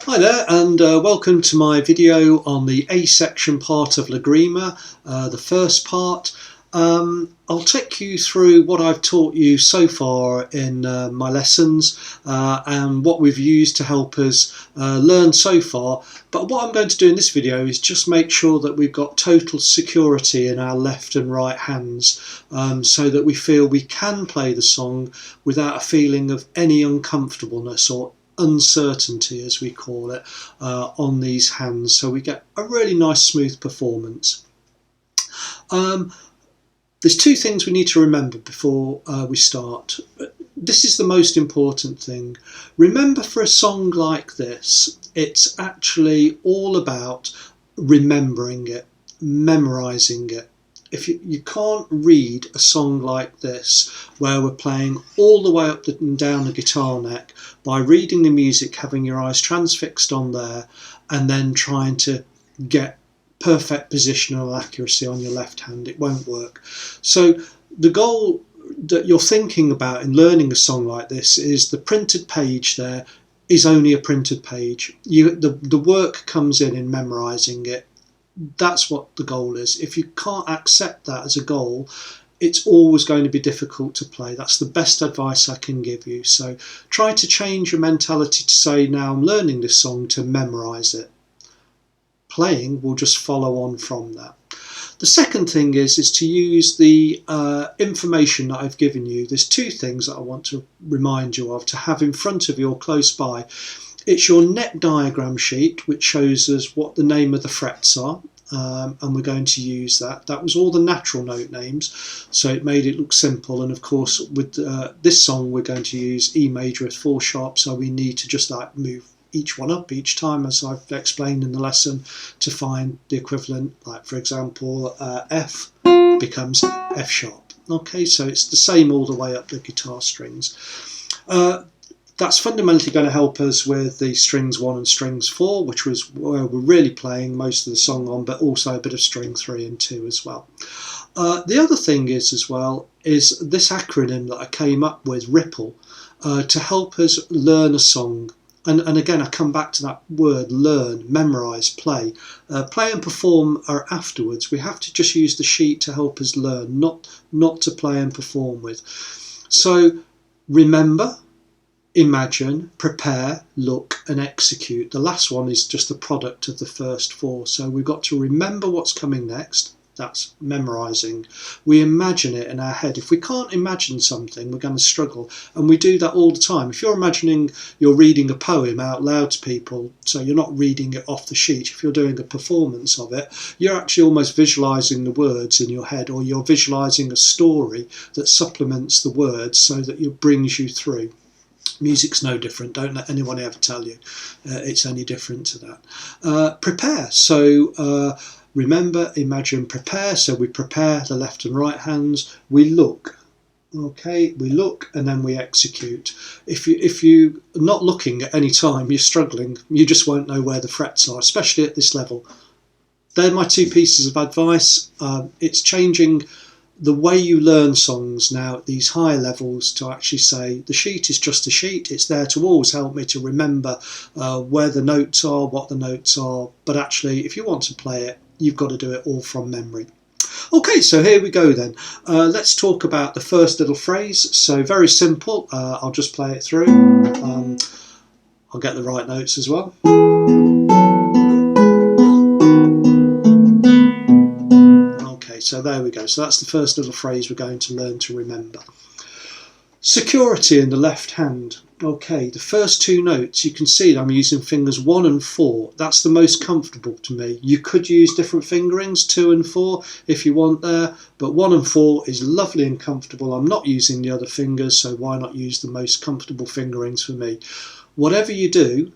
Hi there, and welcome to my video on the A section part of Lagrima, the first part. I'll take you through what I've taught you so far in my lessons and what we've used to help us learn so far. But what I'm going to do in this video is just make sure that we've got total security in our left and right hands, so that we feel we can play the song without a feeling of any uncomfortableness or uncertainty, as we call it, on these hands, so we get a really nice smooth performance. There's two things we need to remember before we start. This is the most important thing. Remember, for a song like this, it's actually all about remembering it, memorizing it. If you can't read a song like this, where we're playing all the way up and down the guitar neck by reading the music, having your eyes transfixed on there, and then trying to get perfect positional accuracy on your left hand, it won't work. So the goal that you're thinking about in learning a song like this is the printed page there is only a printed page. The work comes in memorizing it. That's what the goal is. If you can't accept that as a goal, it's always going to be difficult to play. That's the best advice I can give you. So try to change your mentality to say, now I'm learning this song to memorize it. Playing will just follow on from that. The second thing is to use the information that I've given you. There's two things that I want to remind you of to have in front of you or close by. It's your neck diagram sheet, which shows us what the name of the frets are, and we're going to use that. That was all the natural note names, so it made it look simple. And of course, with this song, we're going to use E major with 4 sharp, so we need to just like move each one up each time, as I've explained in the lesson, to find the equivalent. Like, for example, F becomes F sharp. Okay, so it's the same all the way up the guitar strings. That's fundamentally going to help us with the strings 1 and strings 4, which was where we're really playing most of the song on, but also a bit of string 3 and 2 as well. The other thing is this acronym that I came up with, RIPPLE, to help us learn a song. And again, I come back to that word, learn, memorise, play. Play and perform are afterwards. We have to just use the sheet to help us learn, not to play and perform with. So remember, imagine, prepare, look and execute. The last one is just the product of the first 4. So we've got to remember what's coming next. That's memorising. We imagine it in our head. If we can't imagine something, we're going to struggle. And we do that all the time. If you're imagining you're reading a poem out loud to people, so you're not reading it off the sheet, if you're doing a performance of it, you're actually almost visualising the words in your head, or you're visualising a story that supplements the words so that it brings you through. Music's no different. Don't let anyone ever tell you it's any different to that. Prepare. So remember, imagine, prepare. So we prepare the left and right hands. We look. Okay, we look and then we execute. If you're not looking at any time, you're struggling. You just won't know where the frets are, especially at this level. They're my 2 pieces of advice. It's changing the way you learn songs now at these higher levels, to actually say the sheet is just a sheet. It's there to always help me to remember where the notes are, what the notes are. But actually, if you want to play it, you've got to do it all from memory. Okay, so here we go then. Let's talk about the first little phrase. So very simple. I'll just play it through. I'll get the right notes as well. So there we go. So that's the first little phrase we're going to learn to remember. Security in the left hand. Okay, the first 2 notes, you can see that I'm using fingers 1 and 4. That's the most comfortable to me. You could use different fingerings, 2 and 4, if you want there, but 1 and 4 is lovely and comfortable. I'm not using the other fingers, so why not use the most comfortable fingerings for me? Whatever you do,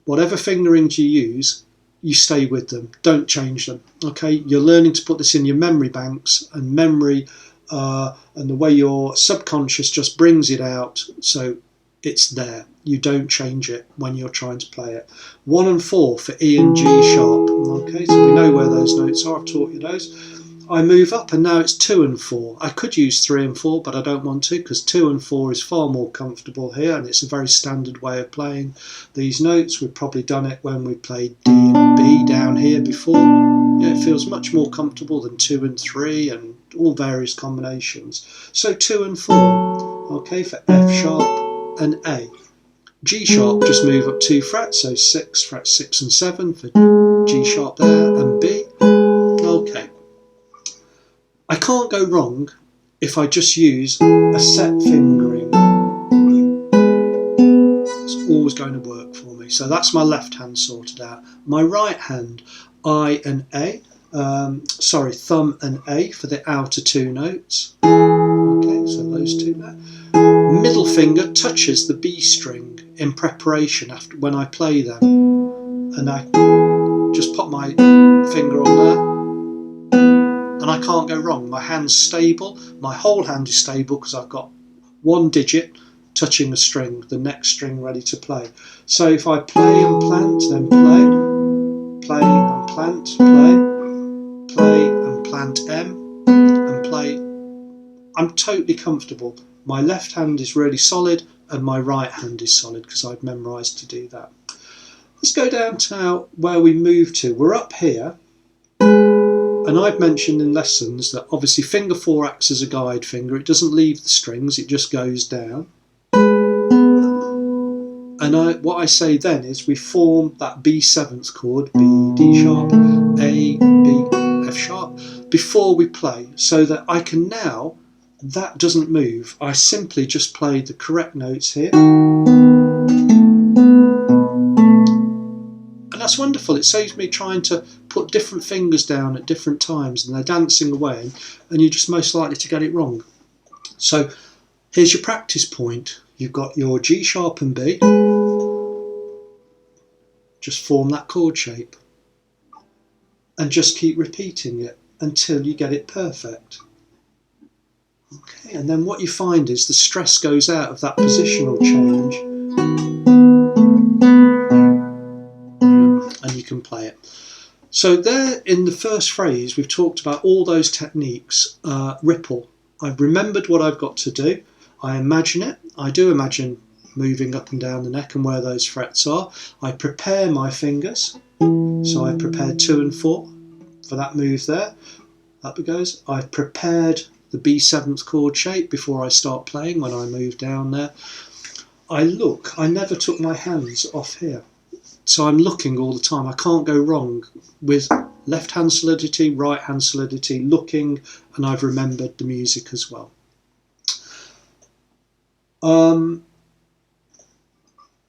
whatever fingerings you use, you stay with them. Don't change them. Okay, you're learning to put this in your memory banks, and memory and the way your subconscious just brings it out, so it's there. You don't change it when you're trying to play it. 1 and 4 for E and G sharp. Okay, so we know where those notes are. I've taught you those. I move up and now it's 2 and 4. I could use 3 and 4, but I don't want to, because 2 and 4 is far more comfortable here, and it's a very standard way of playing these notes. We've probably done it when we played D and B down here before. Yeah, it feels much more comfortable than 2 and 3 and all various combinations. So 2 and 4, okay, for F sharp and A. G sharp, just move up 2 frets, so 6, fret 6 and 7 for G sharp there, and B. Okay. I can't go wrong if I just use a set fingering. It's always going to work for me. So that's my left hand sorted out. My right hand, I and A, thumb and A for the outer 2 notes. Okay, so those 2 there. Middle finger touches the B string in preparation after when I play them. And I just pop my finger on there. And I can't go wrong. My hand's stable. My whole hand is stable because I've got 1 digit touching a string, the next string ready to play. So if I play and plant, then play, play and plant, play, play and plant M, and play, I'm totally comfortable. My left hand is really solid and my right hand is solid because I've memorised to do that. Let's go down to now where we move to. We're up here. And I've mentioned in lessons that obviously finger 4 acts as a guide finger. It doesn't leave the strings, it just goes down. And what I say then is we form that B7th chord, B, D sharp, A, B, F sharp, before we play, so that I can now, that doesn't move. I simply just play the correct notes here. And that's wonderful. It saves me trying to put different fingers down at different times and they're dancing away and you're just most likely to get it wrong. So here's your practice point. You've got your G sharp and B. Just form that chord shape and just keep repeating it until you get it perfect. Okay, and then what you find is the stress goes out of that positional change and you can play it. So there in the first phrase we've talked about all those techniques. Ripple. I've remembered what I've got to do. I imagine it. I do imagine moving up and down the neck and where those frets are. I prepare my fingers. So I've prepared 2 and 4 for that move there. Up it goes. I've prepared the B7th chord shape before I start playing when I move down there. I look. I never took my hands off here. So I'm looking all the time. I can't go wrong with left hand solidity, right hand solidity, looking, and I've remembered the music as well.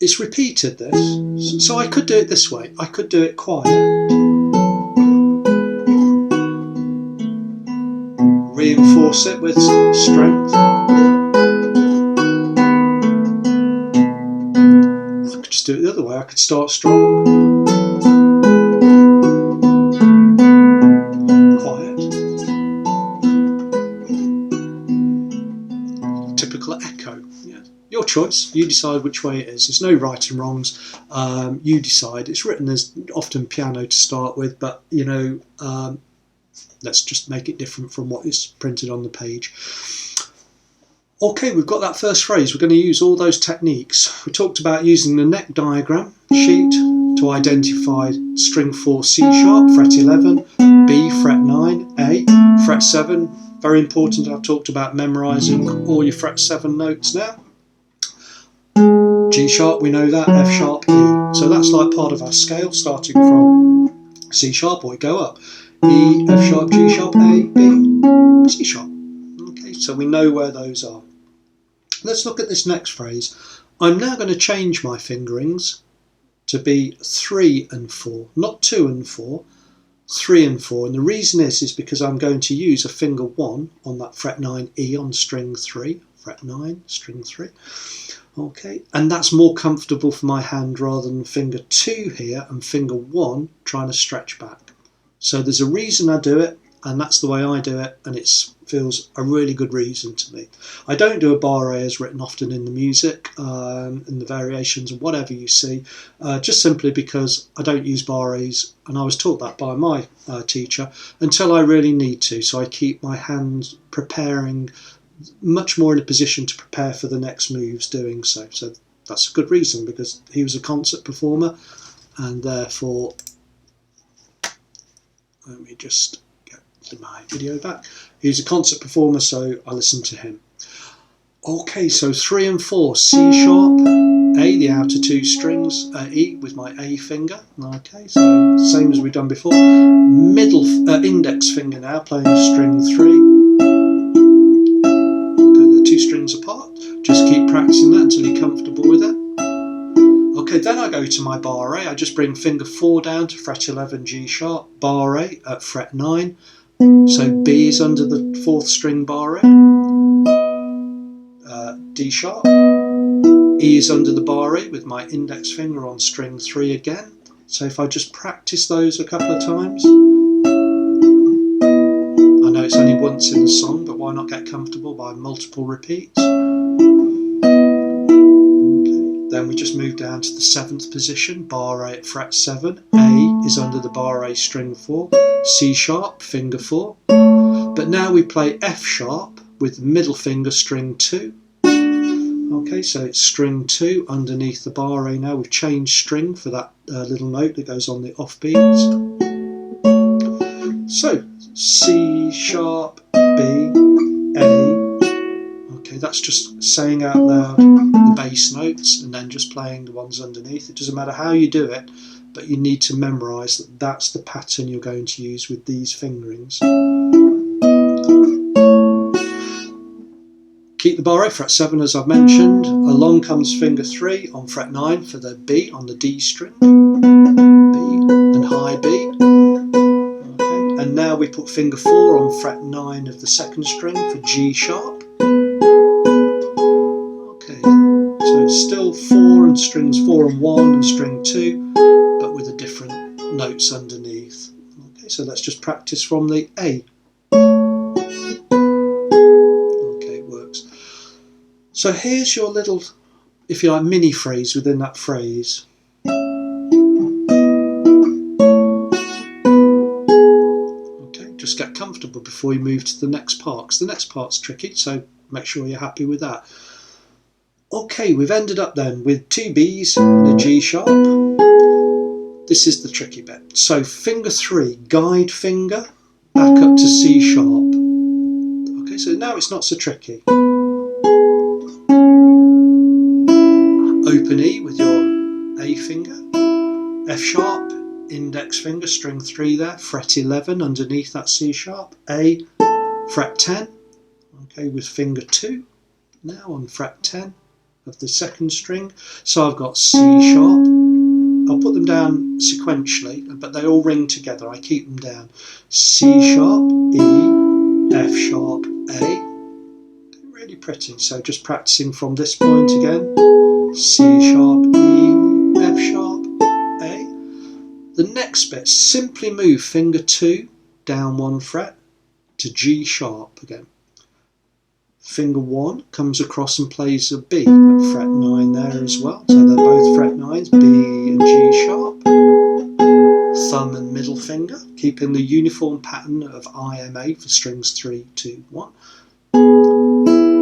It's repeated this, so I could do it this way. I could do it quiet, reinforce it with strength. I could just do it the other way. I could start strong, quiet, typical echo. Yeah. Your choice. You decide which way it is. There's no right and wrongs. You decide. It's written as often piano to start with, but you know, let's just make it different from what is printed on the page. Okay, we've got that first phrase. We're going to use all those techniques. We talked about using the neck diagram sheet to identify string 4 C sharp, fret 11, B, fret 9, A, fret 7. Very important. I've talked about memorising all your fret 7 notes now. G sharp, we know that, F sharp, E. So that's like part of our scale, starting from C sharp, or we go up. E, F sharp, G sharp, A, B, C sharp. Okay, so we know where those are. Let's look at this next phrase. I'm now going to change my fingerings to be 3 and 4, not 2 and 4, 3 and 4. And the reason is because I'm going to use a finger 1 on that fret 9 E on string 3, fret 9, string 3. Okay, and that's more comfortable for my hand rather than finger 2 here and finger 1 trying to stretch back. So there's a reason I do it, and that's the way I do it, and it's feels a really good reason to me. I don't do a barre as written often in the music, in the variations and whatever you see, just simply because I don't use barres, and I was taught that by my teacher, until I really need to. So I keep my hands preparing, much more in a position to prepare for the next moves doing so. So that's a good reason, because he was a concert performer, and therefore, let me just get my video back. He was a concert performer, so I listened to him. Okay, so 3 and 4, C sharp, A, the outer 2 strings, E with my A finger. Okay, so same as we've done before. Middle index finger now, playing string 3. Okay, they're 2 strings apart. Just keep practicing that until you're comfortable with it. Okay, then I go to my barre. I just bring finger 4 down to fret 11 G sharp, barre at fret 9. So B is under the 4th string barre, D sharp, E is under the barre with my index finger on string 3 again. So if I just practice those a couple of times, I know it's only once in the song, but why not get comfortable by multiple repeats? Then we just move down to the 7th position, barre at fret 7, A is under the barre string 4, C sharp, finger 4. But now we play F sharp with middle finger string 2. Okay, so it's string 2 underneath the barre now. We've changed string for that little note that goes on the offbeats. So C sharp, B, A. Okay, that's just saying out loud the bass notes and then just playing the ones underneath. It doesn't matter how you do it, but you need to memorise that that's the pattern you're going to use with these fingerings. Keep the barre, fret 7 as I've mentioned. Along comes finger 3 on fret 9 for the B on the D string. B and high B. Okay. And now we put finger 4 on fret 9 of the 2nd string for G sharp. Okay, so it's still 4 and strings 4 and 1 and string 2, but with the different notes underneath. Okay, so let's just practice from the A. So here's your little, if you like, mini phrase within that phrase. Okay, just get comfortable before you move to the next part, because the next part's tricky, so make sure you're happy with that. Okay, we've ended up then with 2 Bs and a G sharp. This is the tricky bit. So finger 3, guide finger, back up to C sharp. Okay, so now it's not so tricky. Open E with your A finger, F sharp, index finger, string 3 there, fret 11 underneath that C sharp, A, fret 10, okay, with finger 2, now on fret 10 of the 2nd string. So I've got C sharp, I'll put them down sequentially, but they all ring together, I keep them down. C sharp, E, F sharp, A, really pretty, so just practicing from this point again. C sharp, E, F sharp, A. The next bit, simply move finger 2 down 1 fret to G sharp again. Finger 1 comes across and plays a B at fret 9 there as well. So they're both fret 9s, B and G sharp. Thumb and middle finger, keeping the uniform pattern of IMA for strings 3, 2, 1.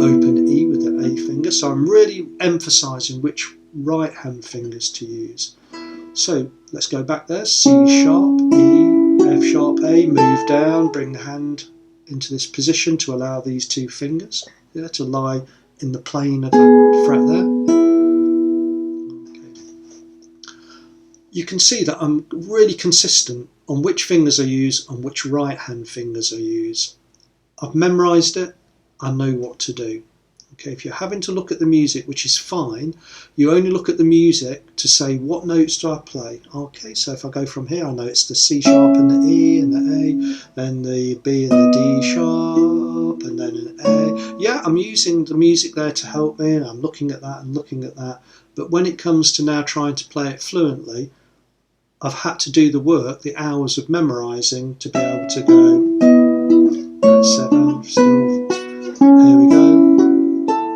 Open E with the A finger, so I'm really emphasising which right hand fingers to use. So let's go back there, C sharp, E, F sharp, A, move down, bring the hand into this position to allow these 2 fingers to lie in the plane of that fret there. Okay. You can see that I'm really consistent on which fingers I use and which right hand fingers I use. I've memorised it, I know what to do. Okay, if you're having to look at the music, which is fine, you only look at the music to say what notes do I play. Okay, so if I go from here, I know it's the C sharp and the E and the A, then the B and the D sharp, and then an A. Yeah, I'm using the music there to help me, and I'm looking at that and looking at that. But when it comes to now trying to play it fluently, I've had to do the work, the hours of memorising to be able to go fret 7, still, here we go,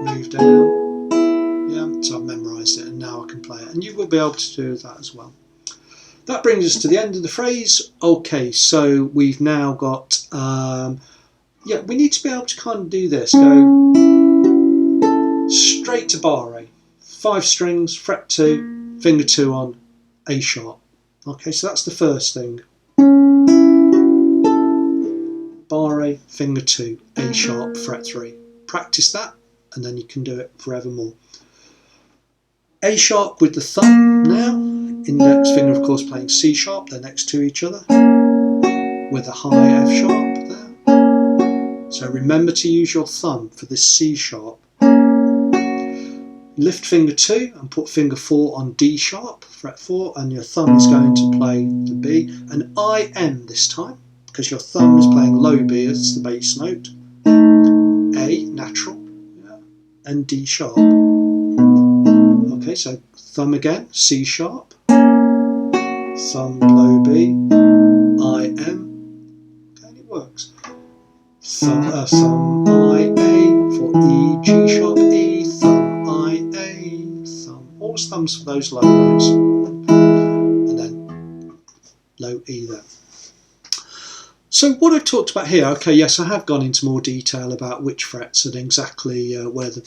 move down, yeah, so I've memorised it and now I can play it, and you will be able to do that as well. That brings us to the end of the phrase. Okay, so we've now got, yeah, we need to be able to kind of do this, go straight to bar A, 5 strings, fret 2, finger 2 on A sharp. Okay, so that's the first thing. Bar A, finger 2, A sharp, fret 3. Practice that and then you can do it forevermore. A sharp with the thumb now, index finger of course playing C sharp, they're next to each other, with a high F sharp there. So remember to use your thumb for this C sharp. Lift finger 2 and put finger 4 on D sharp, fret 4, and your thumb is going to play the B, and IM this time, because your thumb is playing low B as the bass note, A, natural, yeah, and D sharp. Okay, so thumb again, C sharp, thumb low B, IM, okay, and it works. Thumb I, A for E, G sharp E, thumb I, A, thumb, always thumbs for those low notes, and then low E there. So what I've talked about here, okay, yes, I have gone into more detail about which frets and exactly where they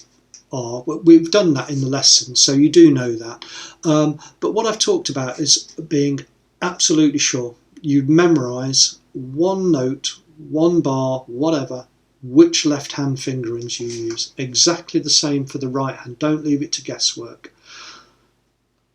are. We've done that in the lesson, so you do know that. But what I've talked about is being absolutely sure. You memorise one note, one bar, whatever, which left hand fingerings you use. Exactly the same for the right hand. Don't leave it to guesswork.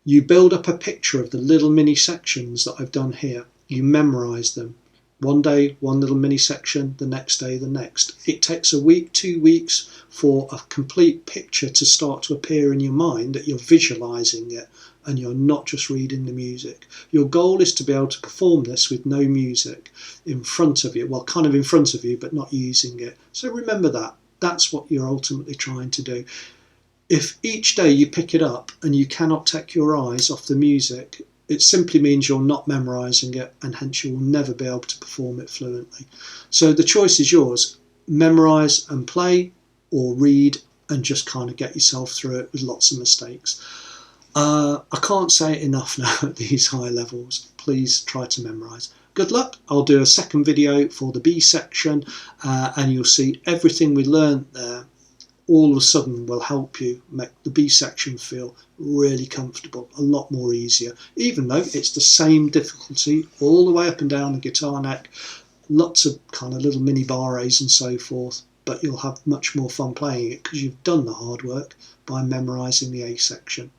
You build up a picture of the little mini sections that I've done here. You memorise them. One day, one little mini section, the next day, the next. It takes a week, 2 weeks for a complete picture to start to appear in your mind, that you're visualising it and you're not just reading the music. Your goal is to be able to perform this with no music in front of you, well, kind of in front of you, but not using it. So remember that. That's what you're ultimately trying to do. If each day you pick it up and you cannot take your eyes off the music, it simply means you're not memorising it, and hence you will never be able to perform it fluently. So the choice is yours. Memorise and play, or read and just kind of get yourself through it with lots of mistakes. I can't say it enough now at these high levels. Please try to memorise. Good luck. I'll do a second video for the B section and you'll see everything we learned there all of a sudden will help you make the B section feel really comfortable, a lot more easier, even though it's the same difficulty all the way up and down the guitar neck, lots of kind of little mini bar A's and so forth, but you'll have much more fun playing it because you've done the hard work by memorising the A section.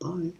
Bye.